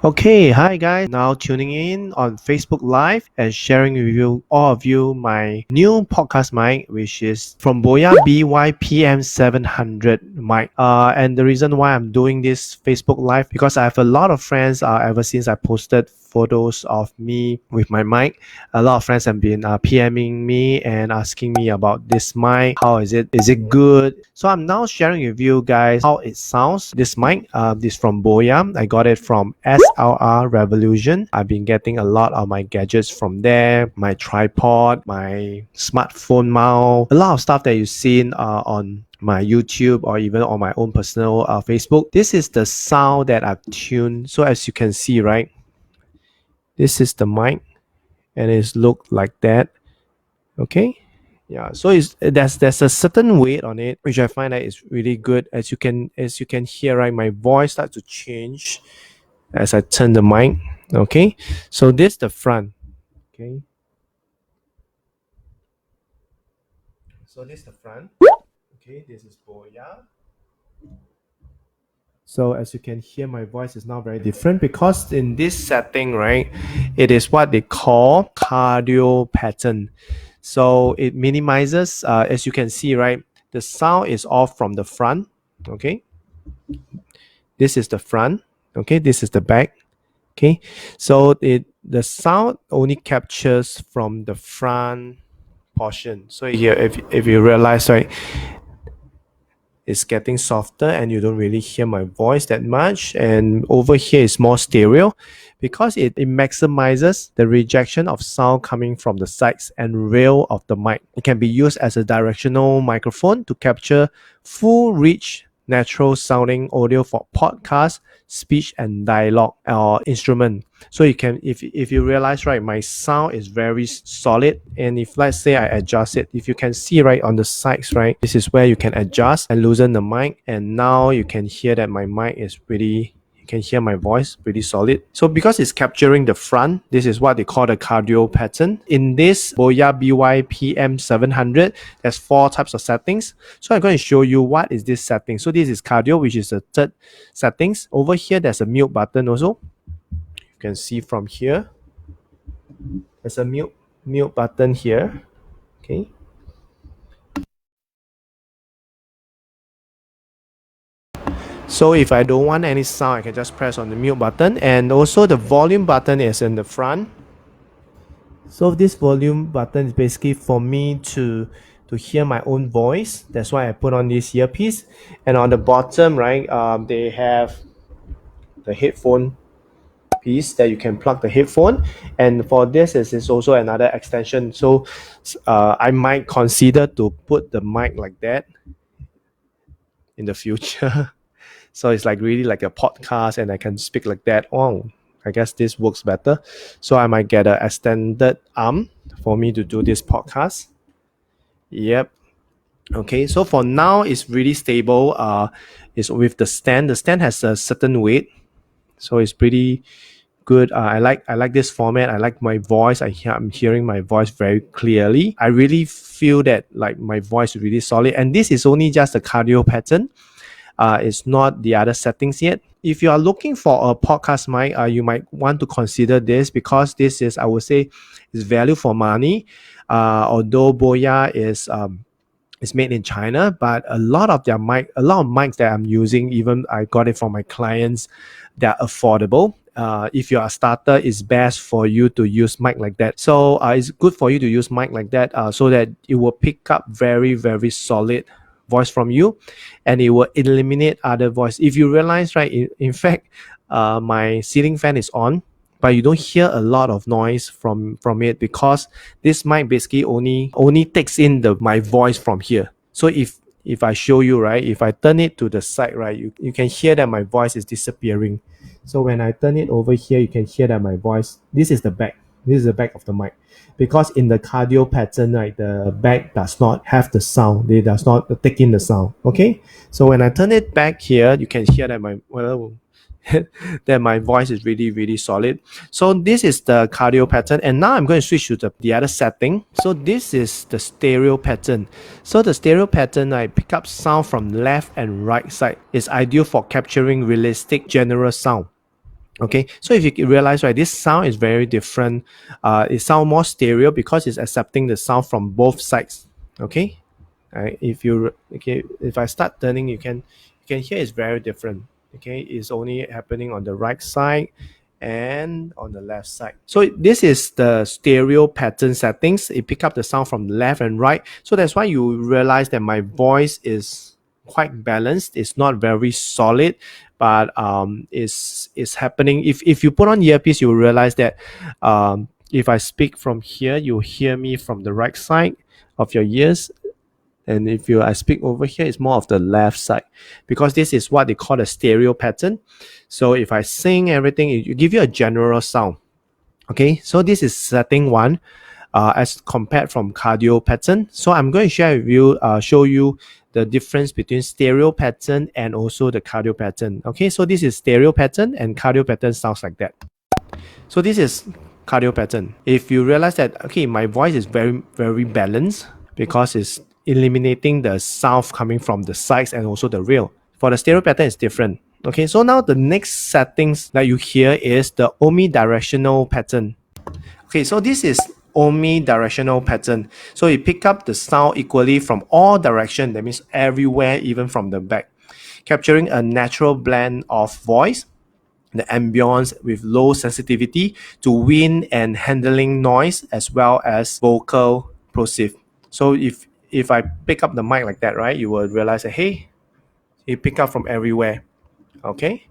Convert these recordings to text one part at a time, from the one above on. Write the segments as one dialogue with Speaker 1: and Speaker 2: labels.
Speaker 1: Okay, hi guys. Now tuning in on Facebook Live and sharing with you all of you my new podcast mic, which is from BOYA BY-PM700 mic. And the reason why I'm doing this Facebook Live because I have a lot of friends. Ever since I posted photos of me with my mic, a lot of friends have been PMing me and asking me about this mic. How is it? Is it good? So I'm now sharing with you guys how it sounds. This mic, this from BOYA. I got it from SLR Revolution. I've been getting a lot of my gadgets from there. My tripod, my smartphone mount, a lot of stuff that you've seen on my YouTube or even on my own personal Facebook. This is the sound that I've tuned. So as you can see, right? This is the mic and it's look like that. Okay. Yeah, so it's there's a certain weight on it which I find that is really good. As you can hear, right, my voice starts to change as I turn the mic. Okay, so this the front. Okay, so this the front. Okay, this is Boya. So as you can hear, my voice is now very different because in this setting, right, it is what they call cardio pattern. So it minimizes, as you can see, right, the sound is off from the front. Okay, this is the front. Okay, this is the back. Okay, so the sound only captures from the front portion. So here, if you realize, right, it's getting softer and you don't really hear my voice that much. And over here is more stereo because it maximizes the rejection of sound coming from the sides and rail of the mic. It can be used as a directional microphone to capture full rich natural sounding audio for podcast, speech and dialogue or instrument. So you can, if you realize, right, my sound is very solid. And if let's say I adjust it, if you can see, right, on the sides, right, this is where you can adjust and loosen the mic. And now you can hear that my mic is pretty, you can hear my voice pretty solid. So because it's capturing the front, this is what they call the cardio pattern. In this BOYA BY-PM700, there's 4 types of settings. So I'm going to show you what is this setting. So this is cardio, which is the third settings. Over here, there's a mute button also. You can see from here, there's a mute button here. Okay. So if I don't want any sound, I can just press on the mute button. And also the volume button is in the front. So this volume button is basically for me to hear my own voice. That's why I put on this earpiece. And on the bottom, right, they have the headphone piece that you can plug the headphone. And for this is also another extension. So I might consider to put the mic like that in the future. So it's like really like a podcast and I can speak like that. Oh, I guess this works better. So I might get an extended arm for me to do this podcast. Yep. Okay, so for now it's really stable. It's with the stand. The stand has a certain weight, so it's pretty good. I like this format. I like my voice. I'm hearing my voice very clearly. I really feel that like my voice is really solid. And this is only just a cardio pattern. It's not the other settings yet. If you are looking for a podcast mic, you might want to consider this because this is, I would say, is value for money. Although BOYA is made in China, but a lot of mics that I'm using, even I got it from my clients, they're affordable. If you're a starter, it's best for you to use mic like that. So it's good for you to use mic like that so that it will pick up very, very solid voice from you and it will eliminate other voice. If you realize, right, in fact, my ceiling fan is on, but you don't hear a lot of noise from it because this mic basically only takes in my voice from here. So if I show you, right, if I turn it to the side, right, you can hear that my voice is disappearing. So when I turn it over here, you can hear that my voice, this is the back of the mic, because in the cardio pattern, right, the back does not have the sound, it does not take in the sound. Okay, so when I turn it back here, you can hear that that my voice is really, really solid. So this is the cardio pattern, and now I'm going to switch to the other setting. So this is the stereo pattern. So the stereo pattern, I pick up sound from left and right side. It's ideal for capturing realistic general sound. Okay, so if you realize, right, this sound is very different. It sounds more stereo because it's accepting the sound from both sides. Okay, if you okay, if I start turning, you can hear it's very different. Okay, it's only happening on the right side and on the left side. So this is the stereo pattern settings. It pick up the sound from left and right. So that's why you realize that my voice is quite balanced. It's not very solid, but it's happening. If you put on earpiece, you will realize that if I speak from here, you hear me from the right side of your ears, and if you I speak over here, it's more of the left side, because this is what they call a stereo pattern. So if I sing everything, it give you a general sound. Okay, so this is setting one, as compared from cardio pattern. So I'm going to share with you, show you the difference between stereo pattern and also the cardio pattern. Okay, so this is stereo pattern and cardio pattern sounds like that. So this is cardio pattern. If you realize that, okay, my voice is very balanced because it's eliminating the sound coming from the sides and also the rear. For the stereo pattern, it's different. Okay, so now the next settings that you hear is the omni-directional pattern. Okay, so this is omni-directional pattern. So it pick up the sound equally from all direction. That means everywhere, even from the back, capturing a natural blend of voice, the ambience with low sensitivity to wind and handling noise, as well as vocal plosive. So if I pick up the mic like that, right, you will realize that, hey, it pick up from everywhere. Okay,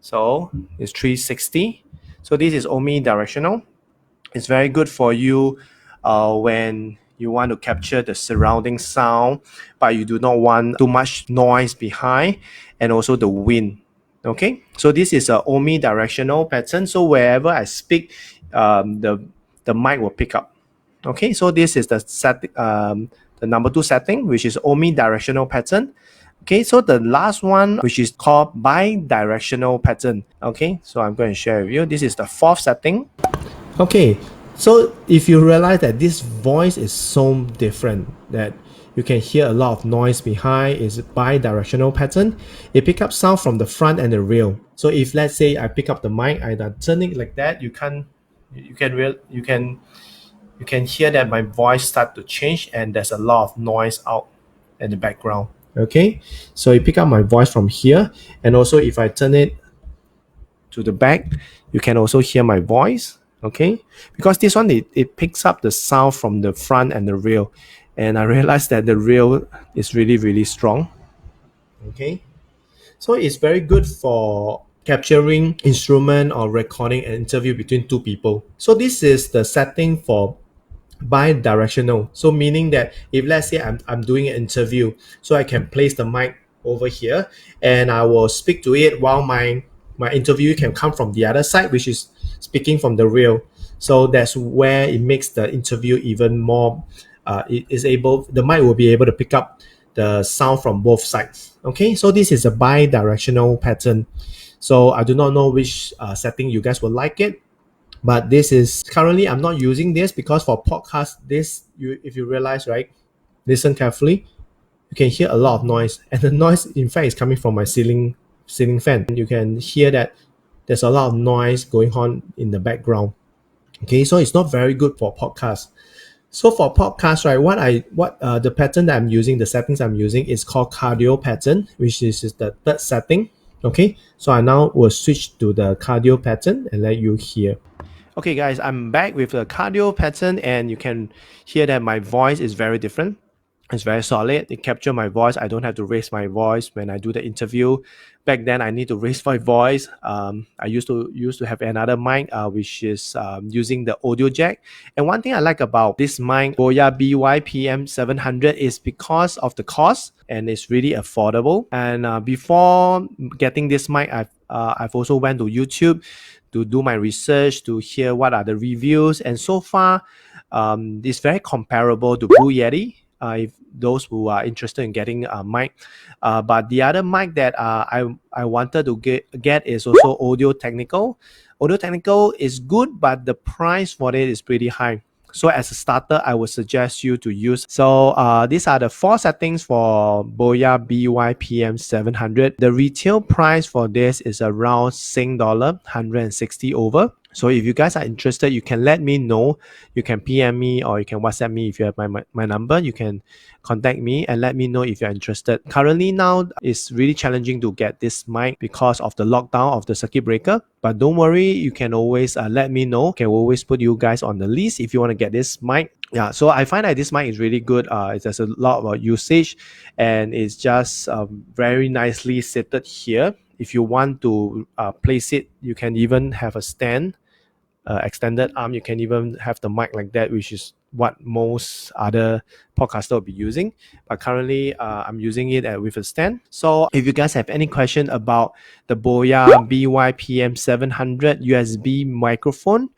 Speaker 1: so it's 360. So this is omnidirectional. It's very good for you when you want to capture the surrounding sound, but you do not want too much noise behind, and also the wind. Okay, so this is a omnidirectional pattern. So wherever I speak, the mic will pick up. Okay, so this is the number two setting, which is omnidirectional pattern. Okay, so the last one, which is called bi-directional pattern. Okay, so I'm going to share with you. This is the fourth setting. Okay, so if you realize that this voice is so different, that you can hear a lot of noise behind, is bi-directional pattern. It pick up sound from the front and the rear. So if let's say I pick up the mic, I turn it like that, you can hear that my voice start to change, and there's a lot of noise out in the background. Okay, so you pick up my voice from here, and also if I turn it to the back, you can also hear my voice. Okay, because this one, it picks up the sound from the front and the rear, and I realized that the rear is really strong. Okay, so it's very good for capturing instrument or recording an interview between two people. So this is the setting for bi-directional. So meaning that if let's say I'm doing an interview, so I can place the mic over here and I will speak to it while my interview can come from the other side, which is speaking from the rear. So that's where it makes the interview even more, it is able, the mic will be able to pick up the sound from both sides. Okay, so this is a bi-directional pattern. So I do not know which setting you guys will like it, but this is currently I'm not using this because for podcast, this, you, if you realize, right, listen carefully, you can hear a lot of noise, and the noise in fact is coming from my ceiling fan. You can hear that there's a lot of noise going on in the background. Okay, so it's not very good for podcast. So for podcast, right, what the pattern that I'm using, the settings I'm using is called cardio pattern, which is the third setting. Okay, so I now will switch to the cardio pattern and let you hear. Okay, guys, I'm back with the cardio pattern, and you can hear that my voice is very different. It's very solid. It captures my voice. I don't have to raise my voice when I do the interview. Back then, I need to raise my voice. I used to have another mic, which is using the audio jack. And one thing I like about this mic, BOYA BY-PM700, is because of the cost, and it's really affordable. And before getting this mic, I've also went to YouTube to do my research, to hear what are the reviews, and so far, it's very comparable to Blue Yeti. If those who are interested in getting a mic, but the other mic that I wanted to get is also Audio Technical. Audio Technical is good, but the price for it is pretty high. So as a starter, I would suggest you to use. So these are the 4 settings for BOYA BY-PM700. The retail price for this is around Sing dollar 160 over. So if you guys are interested, you can let me know. You can PM me or you can WhatsApp me if you have my number. You can contact me and let me know if you're interested. Currently now, it's really challenging to get this mic because of the lockdown of the circuit breaker. But don't worry, you can always let me know. Can always put you guys on the list if you want to get this mic. Yeah, so I find that this mic is really good. There's a lot of usage and it's just very nicely seated here. If you want to place it, you can even have a stand, extended arm. You can even have the mic like that, which is what most other podcaster will be using. But currently, I'm using it with a stand. So if you guys have any question about the BOYA BY-PM700 USB microphone,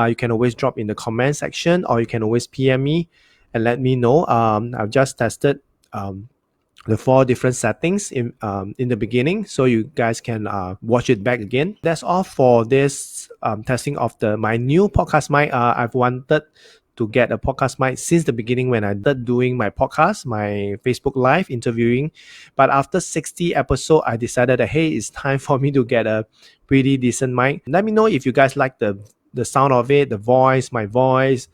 Speaker 1: you can always drop in the comment section or you can always PM me and let me know. I've just tested the 4 different settings in the beginning, so you guys can watch it back again. That's all for this testing of my new podcast mic. I've wanted to get a podcast mic since the beginning when I started doing my podcast, my Facebook Live interviewing. But after 60 episodes, I decided that hey, it's time for me to get a pretty decent mic. Let me know if you guys like the sound of it, the voice, my voice,